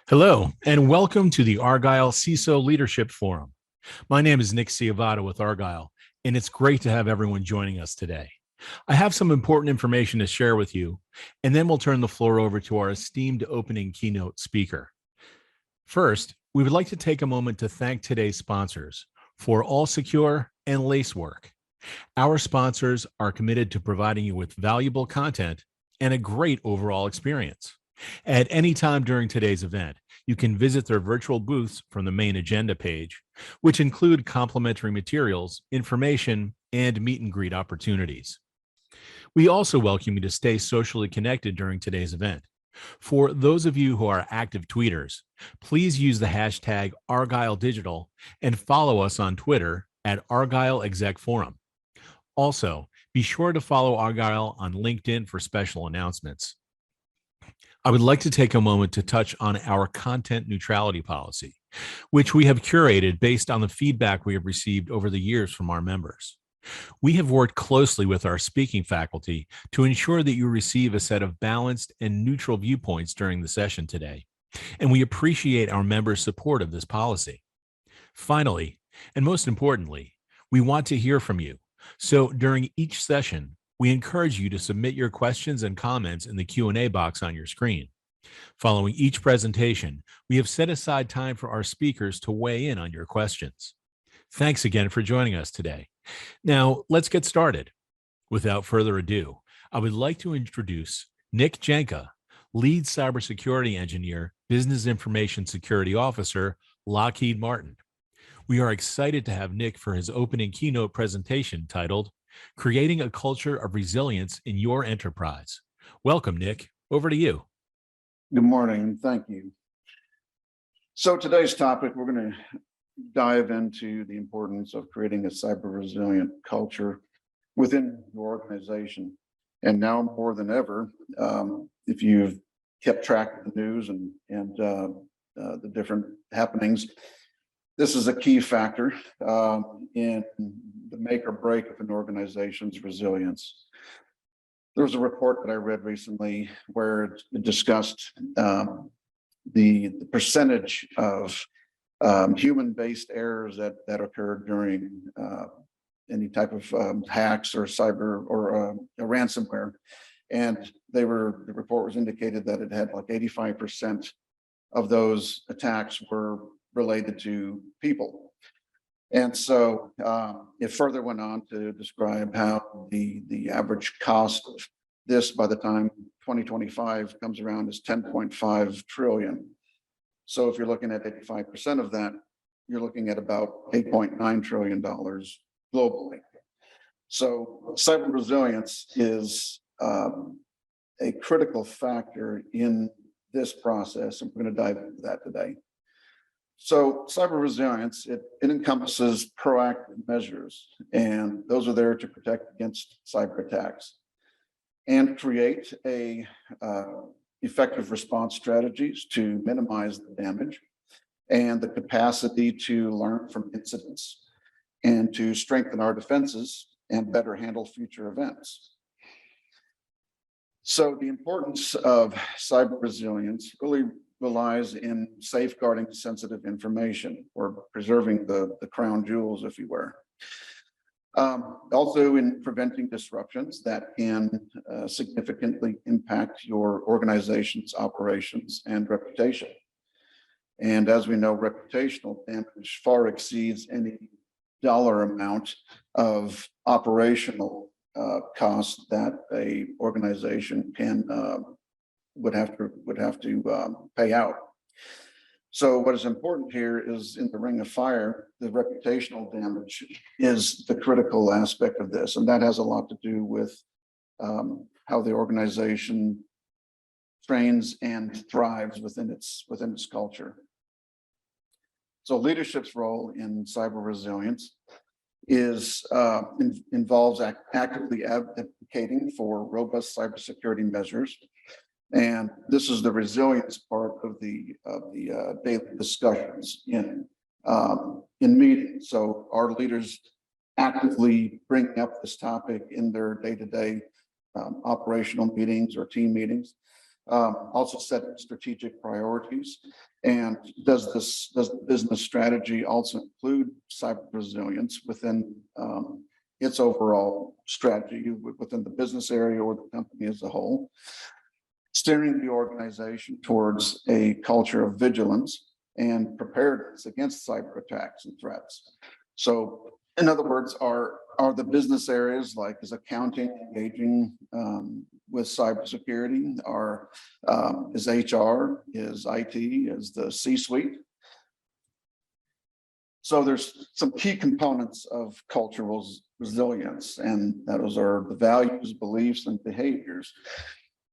Hello, and welcome to the Argyle CISO Leadership Forum. My name is Nick Ciavatta with Argyle, and it's great to have everyone joining us today. I have some important information to share with you, and then we'll turn the floor over to our esteemed opening keynote speaker. First, we would like to take a moment to thank today's sponsors for All Secure and Lacework. Our sponsors are committed to providing you with valuable content and a great overall experience. At any time during today's event, you can visit their virtual booths from the main agenda page, which include complimentary materials, information, and meet and greet opportunities. We also welcome you to stay socially connected during today's event. For those of you who are active tweeters, please use the hashtag ArgyleDigital and follow us on Twitter at Argyle Exec Forum. Also, be sure to follow Argyle on LinkedIn for special announcements. I would like to take a moment to touch on our content neutrality policy, which we have curated based on the feedback we have received over the years from our members. We have worked closely with our speaking faculty to ensure that you receive a set of balanced and neutral viewpoints during the session today, and we appreciate our members' support of this policy. Finally, and most importantly, we want to hear from you. So during each session, we encourage you to submit your questions and comments in the Q&A box on your screen. Following each presentation, we have set aside time for our speakers to weigh in on your questions. Thanks again for joining us today. Now, let's get started. Without further ado, I would like to introduce Nick Jenka, Lead Cybersecurity Engineer, Business Information Security Officer, Lockheed Martin. We are excited to have Nick for his opening keynote presentation titled, Creating a Culture of Resilience in Your Enterprise. Welcome, Nick. Over to you. Good morning, and thank you. So today's topic, we're going to dive into the importance of creating a cyber resilient culture within your organization. And now more than ever, if you've kept track of the news and the different happenings, this is a key factor in the make or break of an organization's resilience. There was a report that I read recently where it discussed the percentage of human-based errors that occurred during any type of hacks or cyber or a ransomware. And the report was indicated that it had like 85% of those attacks were related to people. And so it further went on to describe how the average cost of this by the time 2025 comes around is 10.5 trillion. So if you're looking at 85% of that, you're looking at about $8.9 trillion globally. So cyber resilience is a critical factor in this process, and we're going to dive into that today. So cyber resilience, it encompasses proactive measures, and those are there to protect against cyber attacks and create a effective response strategies to minimize the damage and the capacity to learn from incidents and to strengthen our defenses and better handle future events. So the importance of cyber resilience really relies in safeguarding sensitive information or preserving the crown jewels, if you were. Also in preventing disruptions that can significantly impact your organization's operations and reputation. And as we know, reputational damage far exceeds any dollar amount of operational cost that a organization can would have to pay out. So what is important here is in the ring of fire, the reputational damage is the critical aspect of this. And that has a lot to do with how the organization trains and thrives within its culture. So leadership's role in cyber resilience is involves actively advocating for robust cybersecurity measures. And this is the resilience part of the daily discussions in meetings. So our leaders actively bring up this topic in their day-to-day operational meetings or team meetings. Also set strategic priorities. And does the business strategy also include cyber resilience within its overall strategy within the business area or the company as a whole? Steering the organization towards a culture of vigilance and preparedness against cyber attacks and threats. So, in other words, are the business areas like is accounting engaging with cybersecurity? Is HR, is IT, is the C-suite? So there's some key components of cultural resilience, and those are the values, beliefs, and behaviors.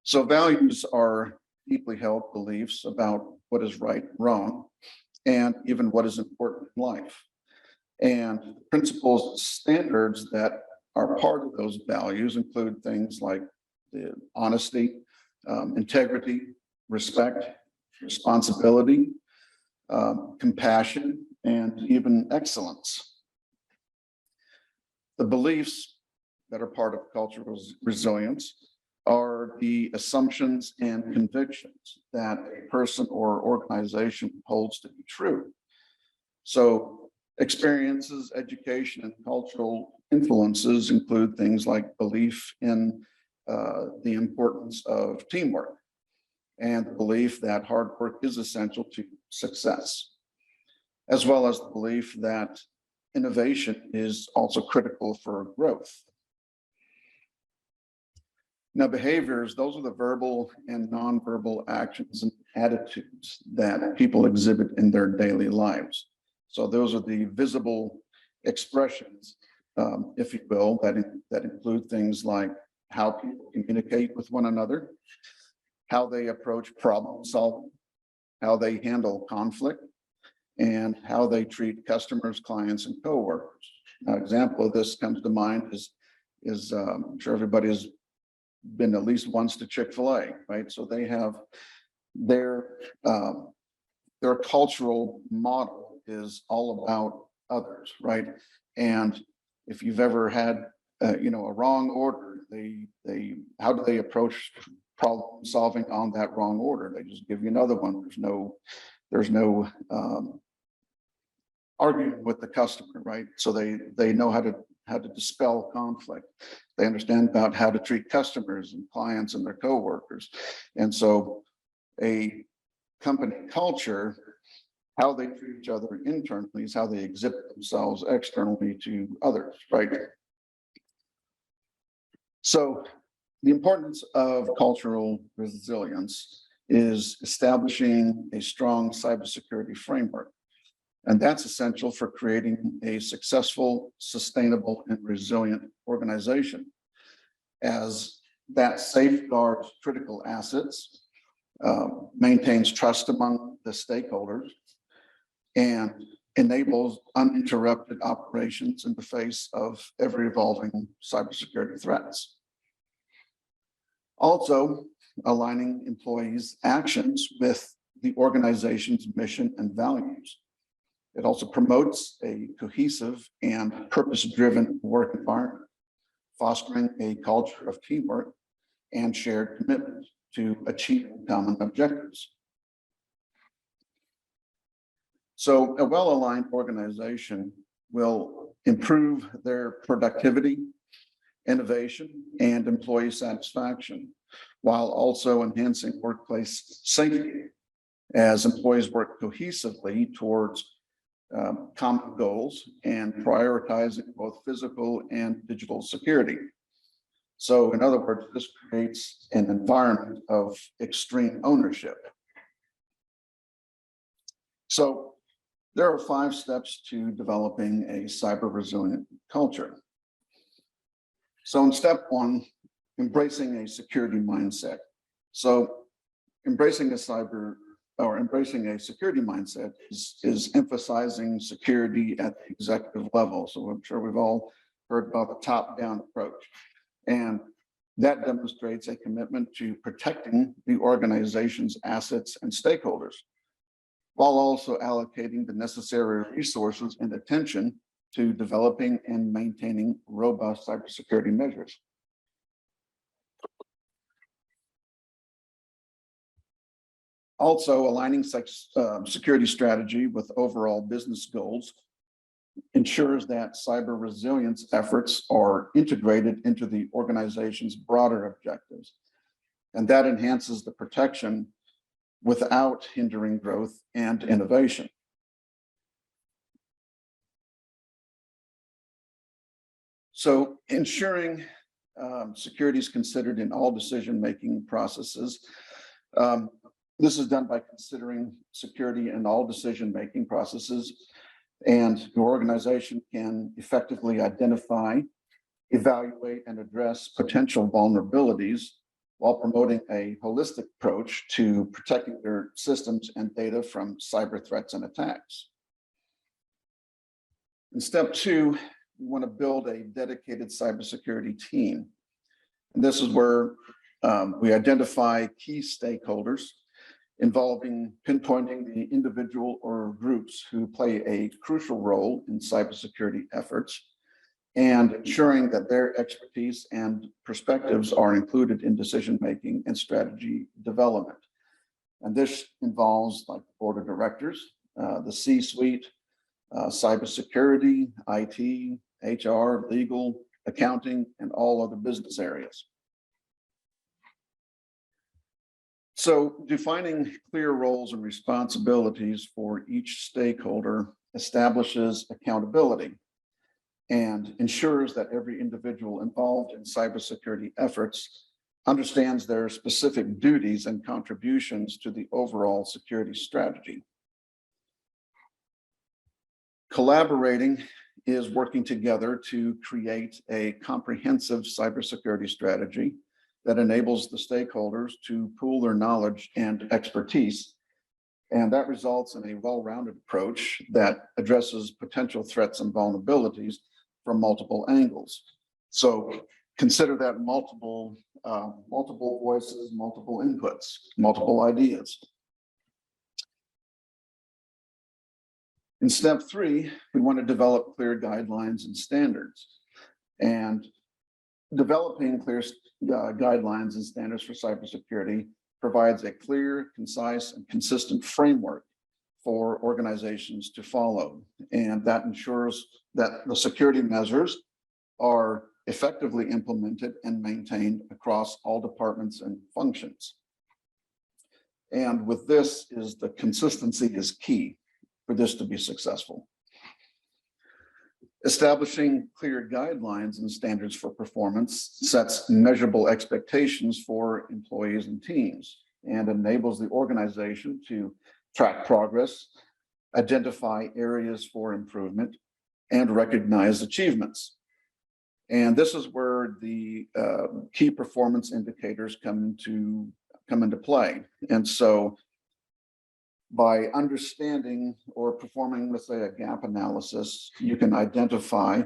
So values are deeply held beliefs about what is right, wrong, and even what is important in life. And principles and standards that are part of those values include things like the honesty, integrity, respect, responsibility, compassion, and even excellence. The beliefs that are part of cultural resilience are the assumptions and convictions that a person or organization holds to be true. So experiences, education, and cultural influences include things like belief in the importance of teamwork and the belief that hard work is essential to success, as well as the belief that innovation is also critical for growth. Now, behaviors, those are the verbal and nonverbal actions and attitudes that people exhibit in their daily lives. So those are the visible expressions, if you will, that include things like how people communicate with one another, how they approach problem solving, how they handle conflict, and how they treat customers, clients, and coworkers. An example of this comes to mind is I'm sure everybody has been at least once to Chick-fil-A, right? So they have their cultural model is all about others, right? And if you've ever had a wrong order, how do they approach problem solving on that wrong order? They just give you another one. There's no arguing with the customer, right? So they know how to dispel conflict. They understand about how to treat customers and clients and their coworkers. And so a company culture, how they treat each other internally is how they exhibit themselves externally to others, right? So the importance of cultural resilience is establishing a strong cybersecurity framework. And that's essential for creating a successful, sustainable, and resilient organization, as that safeguards critical assets, maintains trust among the stakeholders, and enables uninterrupted operations in the face of ever-evolving cybersecurity threats. Also, aligning employees' actions with the organization's mission and values. It also promotes a cohesive and purpose-driven work environment, fostering a culture of teamwork and shared commitment to achieving common objectives. So a well-aligned organization will improve their productivity, innovation, and employee satisfaction, while also enhancing workplace safety as employees work cohesively towards common goals and prioritizing both physical and digital security. So in other words, this creates an environment of extreme ownership. So there are 5 steps to developing a cyber resilient culture. So in step 1, embracing a security mindset. So embracing a security mindset is emphasizing security at the executive level. So I'm sure we've all heard about the top-down approach. And that demonstrates a commitment to protecting the organization's assets and stakeholders, while also allocating the necessary resources and attention to developing and maintaining robust cybersecurity measures. Also, aligning security strategy with overall business goals ensures that cyber resilience efforts are integrated into the organization's broader objectives. And that enhances the protection without hindering growth and innovation. So ensuring security is considered in all decision-making processes. This is done by considering security in all decision-making processes, and your organization can effectively identify, evaluate, and address potential vulnerabilities while promoting a holistic approach to protecting their systems and data from cyber threats and attacks. In step 2, we want to build a dedicated cybersecurity team. And this is where we identify key stakeholders involving pinpointing the individual or groups who play a crucial role in cybersecurity efforts and ensuring that their expertise and perspectives are included in decision-making and strategy development. And this involves like the board of directors, the C-suite, cybersecurity, IT, HR, legal, accounting, and all other business areas. So defining clear roles and responsibilities for each stakeholder establishes accountability and ensures that every individual involved in cybersecurity efforts understands their specific duties and contributions to the overall security strategy. Collaborating is working together to create a comprehensive cybersecurity strategy that enables the stakeholders to pool their knowledge and expertise. And that results in a well-rounded approach that addresses potential threats and vulnerabilities from multiple angles. So consider that multiple voices, multiple inputs, multiple ideas. In step 3, we want to develop clear guidelines and standards. And developing clear guidelines and standards for cybersecurity provides a clear, concise, and consistent framework for organizations to follow. And that ensures that the security measures are effectively implemented and maintained across all departments and functions. And with this is the consistency is key for this to be successful. Establishing clear guidelines and standards for performance sets measurable expectations for employees and teams and enables the organization to track progress, identify areas for improvement, and recognize achievements. And this is where the key performance indicators come into play. And so by understanding or performing, let's say, a gap analysis, you can identify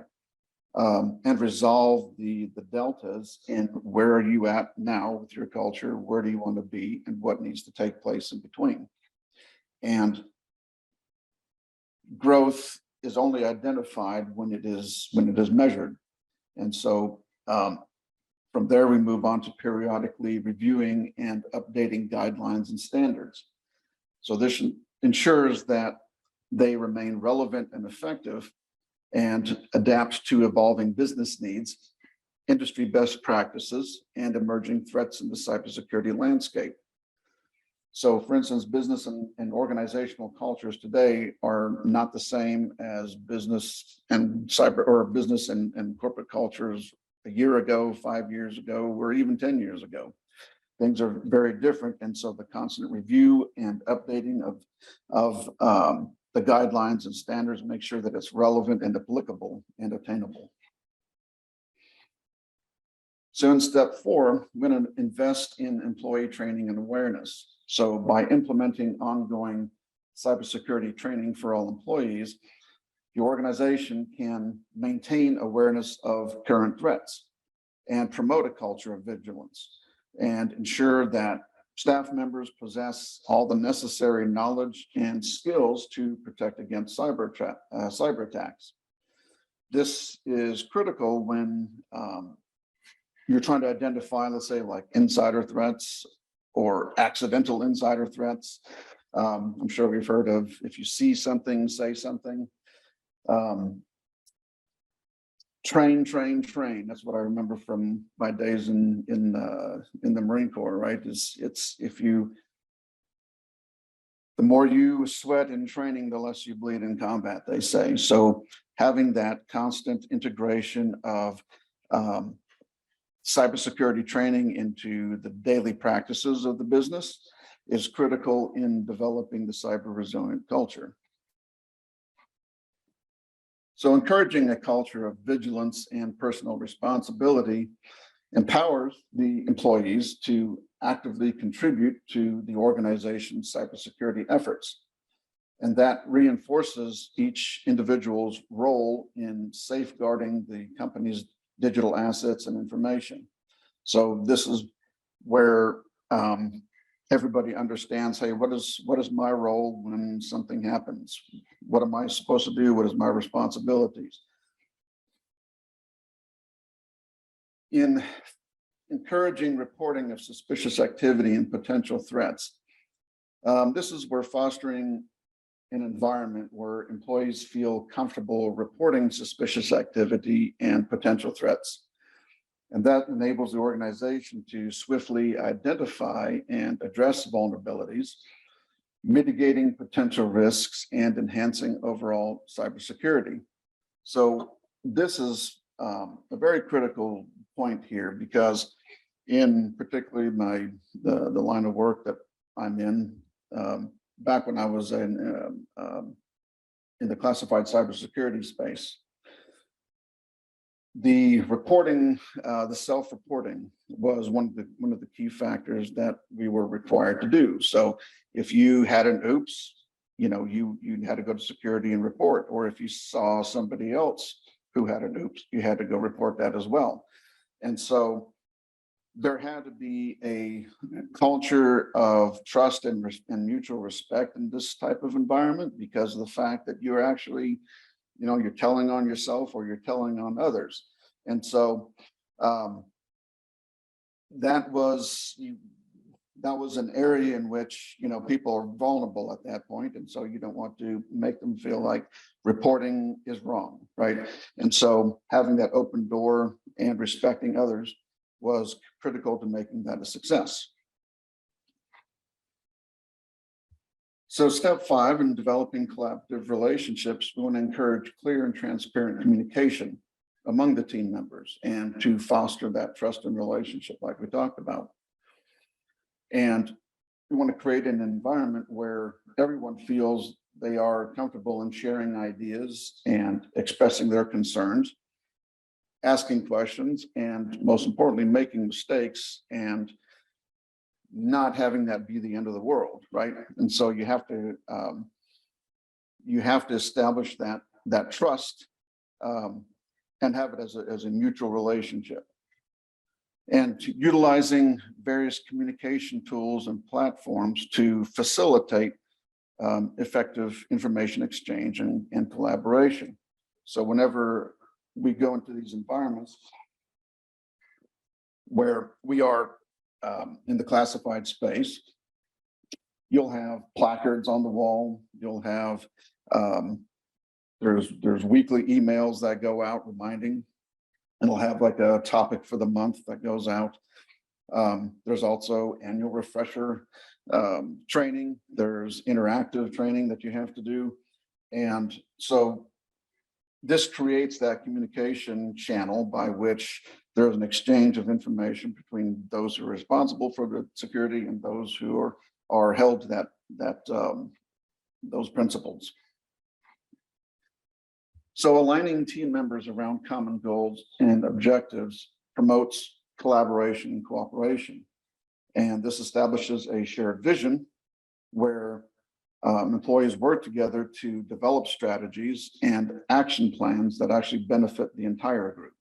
and resolve the deltas in where are you at now with your culture, where do you want to be, and what needs to take place in between. And growth is only identified when it is measured. And so from there, we move on to periodically reviewing and updating guidelines and standards. So this ensures that they remain relevant and effective and adapt to evolving business needs, industry best practices, and emerging threats in the cybersecurity landscape. So for instance, business and organizational cultures today are not the same as business and cyber or business and corporate cultures a year ago, 5 years ago, or even 10 years ago. Things are very different. And so the constant review and updating of the guidelines and standards make sure that it's relevant and applicable and attainable. So in step 4, we're going to invest in employee training and awareness. So by implementing ongoing cybersecurity training for all employees, the organization can maintain awareness of current threats and promote a culture of vigilance and ensure that staff members possess all the necessary knowledge and skills to protect against cyber attacks. This is critical when you're trying to identify, let's say, like insider threats or accidental insider threats. I'm sure we've heard of, if you see something, say something. Train. That's what I remember from my days in the Marine Corps, right? The more you sweat in training, the less you bleed in combat, they say. So having that constant integration of cybersecurity training into the daily practices of the business is critical in developing the cyber resilient culture. So encouraging a culture of vigilance and personal responsibility empowers the employees to actively contribute to the organization's cybersecurity efforts. And that reinforces each individual's role in safeguarding the company's digital assets and information. So this is where everybody understands, hey, what is my role when something happens? What am I supposed to do? What is my responsibilities? In encouraging reporting of suspicious activity and potential threats, this is where fostering an environment where employees feel comfortable reporting suspicious activity and potential threats. And that enables the organization to swiftly identify and address vulnerabilities, mitigating potential risks and enhancing overall cybersecurity. So this is a very critical point here, because in particularly the line of work that I'm in, back when I was in the classified cybersecurity space, the reporting, the self-reporting was one of the key factors that we were required to do. So if you had an oops, you had to go to security and report, or if you saw somebody else who had an oops, you had to go report that as well. And so there had to be a culture of trust and mutual respect in this type of environment, because of the fact that you're actually, you're telling on yourself or you're telling on others. And so that was an area in which, people are vulnerable at that point. And so you don't want to make them feel like reporting is wrong, right? And so having that open door and respecting others was critical to making that a success. So step 5 in developing collaborative relationships, we want to encourage clear and transparent communication among the team members and to foster that trust and relationship like we talked about. And we want to create an environment where everyone feels they are comfortable in sharing ideas and expressing their concerns, asking questions, and most importantly, making mistakes and not having that be the end of the world, right? And so you have to establish that trust and have it as a mutual relationship. And utilizing various communication tools and platforms to facilitate effective information exchange and collaboration. So whenever we go into these environments where we are in the classified space, you'll have placards on the wall. You'll have there's weekly emails that go out reminding, and it'll have like a topic for the month that goes out. There's also annual refresher training. There's interactive training that you have to do, and so this creates that communication channel by which there's an exchange of information between those who are responsible for the security and those who are held to those principles. So aligning team members around common goals and objectives promotes collaboration and cooperation. And this establishes a shared vision where employees work together to develop strategies and action plans that actually benefit the entire group.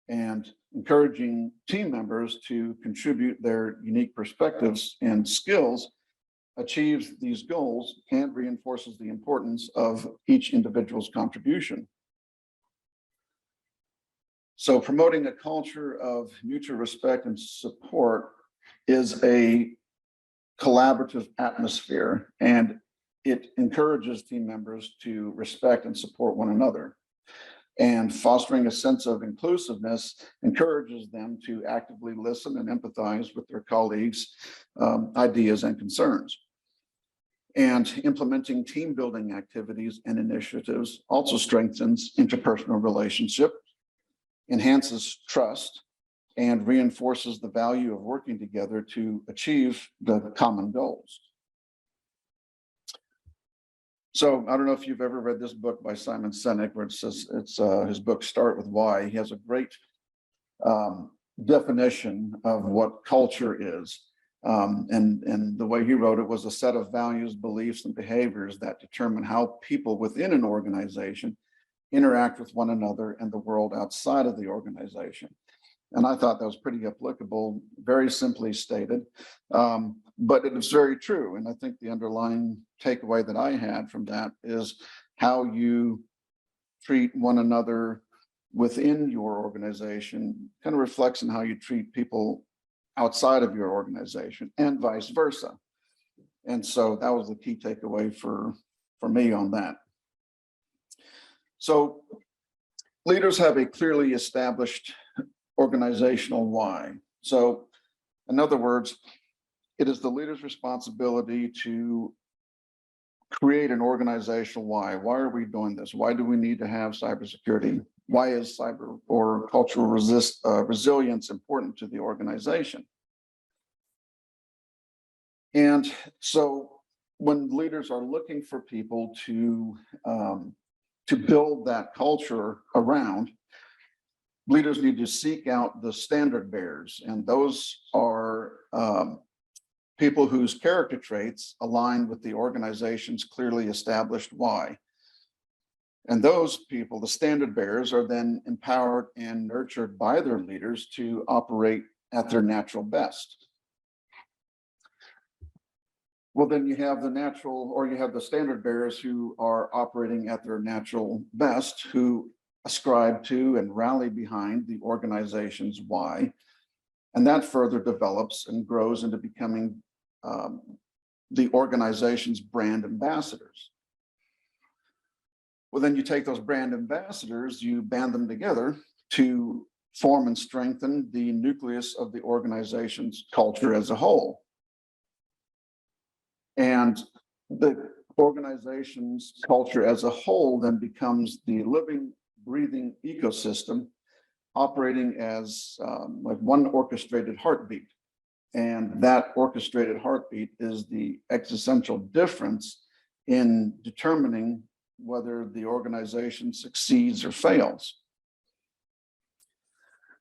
And encouraging team members to contribute their unique perspectives and skills achieves these goals and reinforces the importance of each individual's contribution. So promoting a culture of mutual respect and support is a collaborative atmosphere, and it encourages team members to respect and support one another. And fostering a sense of inclusiveness encourages them to actively listen and empathize with their colleagues' ideas and concerns. And implementing team building activities and initiatives also strengthens interpersonal relationship, enhances trust, and reinforces the value of working together to achieve the common goals. So I don't know if you've ever read this book by Simon Sinek, where it says his book Start With Why. He has a great definition of what culture is. And the way he wrote it was a set of values, beliefs, and behaviors that determine how people within an organization interact with one another and the world outside of the organization. And I thought that was pretty applicable, very simply stated, but it is very true. And I think the underlying takeaway that I had from that is how you treat one another within your organization kind of reflects on how you treat people outside of your organization and vice versa. And so that was the key takeaway for me on that. So leaders have a clearly established organizational why. So in other words, it is the leader's responsibility to create an organizational why. Why are we doing this? Why do we need to have cybersecurity? Why is cyber or cultural resilience important to the organization? And so when leaders are looking for people to build that culture around, leaders need to seek out the standard bearers, and those are people whose character traits align with the organization's clearly established why. And those people, the standard bearers, are then empowered and nurtured by their leaders to operate at their natural best. Well, then you have the standard bearers who are operating at their natural best, who ascribe to and rally behind the organization's why. And that further develops and grows into becoming the organization's brand ambassadors. Well, then you take those brand ambassadors, you band them together to form and strengthen the nucleus of the organization's culture as a whole. And the organization's culture as a whole then becomes the living, breathing ecosystem operating as like one orchestrated heartbeat. And that orchestrated heartbeat is the existential difference in determining whether the organization succeeds or fails.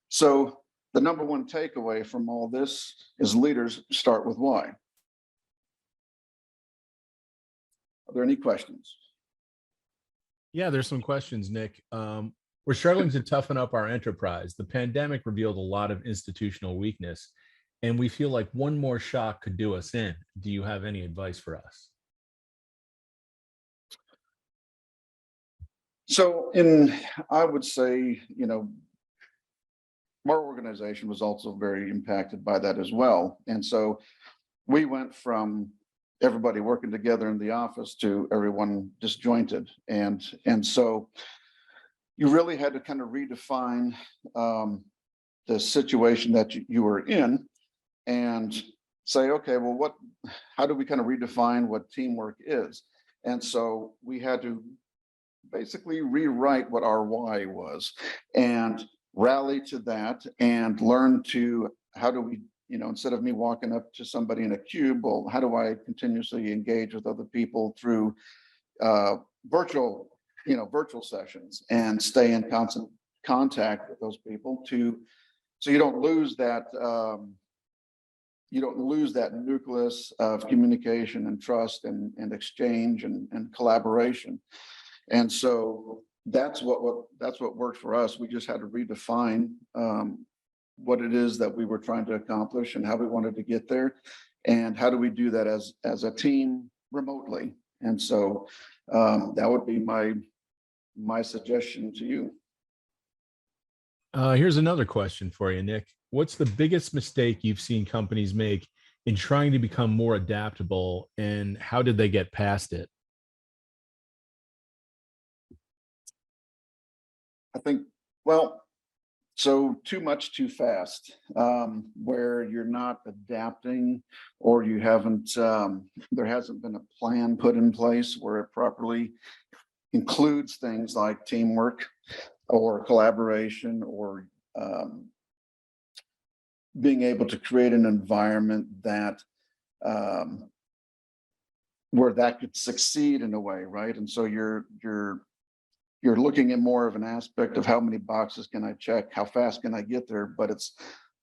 So the number one takeaway from all this is leaders start with why. Are there any questions? Yeah, there's some questions, Nick. We're struggling to toughen up our enterprise. The pandemic revealed a lot of institutional weakness, and we feel like one more shock could do us in. Do you have any advice for us? So I would say, our organization was also very impacted by that as well. And so we went from everybody working together in the office to everyone disjointed. And so you really had to kind of redefine the situation that you were in and say, okay, well, how do we kind of redefine what teamwork is? And so we had to basically rewrite what our why was and rally to that and learn to, how do we, instead of me walking up to somebody in a cube, well, how do I continuously engage with other people through virtual sessions and stay in constant contact with those people so you don't lose that nucleus of communication and trust and exchange and collaboration. And so that's what worked for us. We just had to redefine what it is that we were trying to accomplish and how we wanted to get there, and how do we do that as a team remotely. And so that would be my suggestion to you. Here's another question for you, Nick. What's the biggest mistake you've seen companies make in trying to become more adaptable, and how did they get past it? I think, well, so too much too fast, where you're not adapting or you haven't, there hasn't been a plan put in place where it properly includes things like teamwork or collaboration or being able to create an environment that where that could succeed in a way, right? And so you're looking at more of an aspect of how many boxes can I check, how fast can I get there, but it's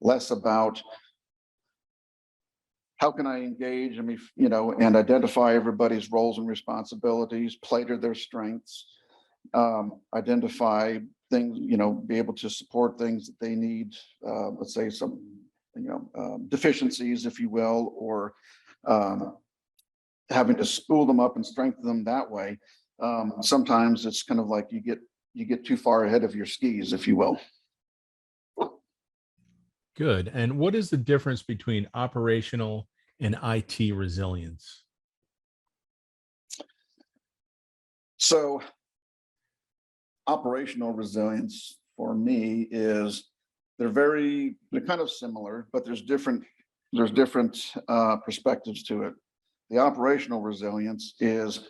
less about how can I engage, I mean, and identify everybody's roles and responsibilities, play to their strengths, identify things, be able to support things that they need, let's say some, deficiencies, if you will, or having to spool them up and strengthen them that way. Sometimes it's kind of like you get too far ahead of your skis, if you will. Good. And what is the difference between operational and IT resilience? So operational resilience for me is they're kind of similar, but there's different perspectives to it. The operational resilience is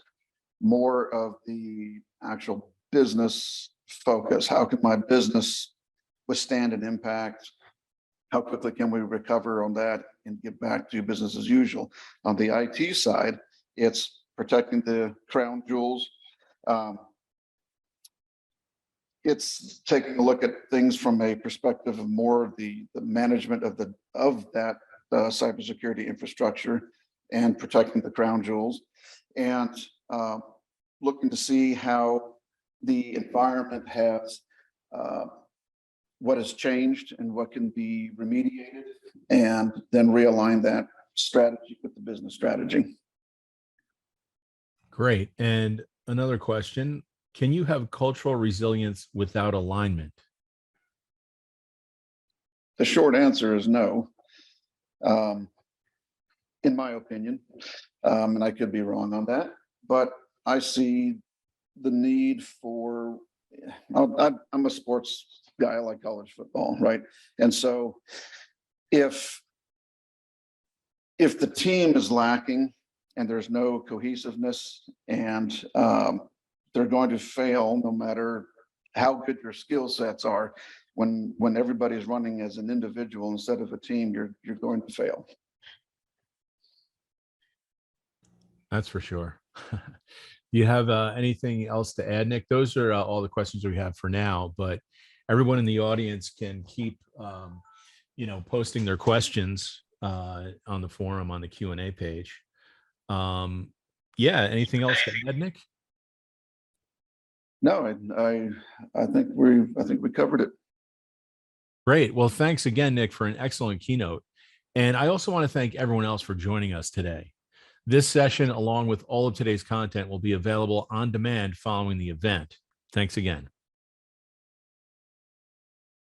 more of the actual business focus. How can my business withstand an impact? How quickly can we recover on that and get back to business as usual? On the IT side, it's protecting the crown jewels. It's taking a look at things from a perspective of more the management of that cybersecurity infrastructure and protecting the crown jewels, and looking to see how the environment has what has changed and what can be remediated, and then realign that strategy with the business strategy. Great. And another question, can you have cultural resilience without alignment? The short answer is no, in my opinion, and I could be wrong on that, but I see the need for, I'm a sports guy, I like college football, right? And so if the team is lacking and there's no cohesiveness, and they're going to fail no matter how good your skill sets are. When everybody's running as an individual instead of a team, you're going to fail. That's for sure. Do you have anything else to add, Nick? Those are all the questions we have for now, but everyone in the audience can keep, posting their questions on the forum, on the Q&A page. Anything else to add, Nick? No, I think we covered it. Great. Well, thanks again, Nick, for an excellent keynote. And I also want to thank everyone else for joining us today. This session, along with all of today's content, will be available on demand following the event. Thanks again.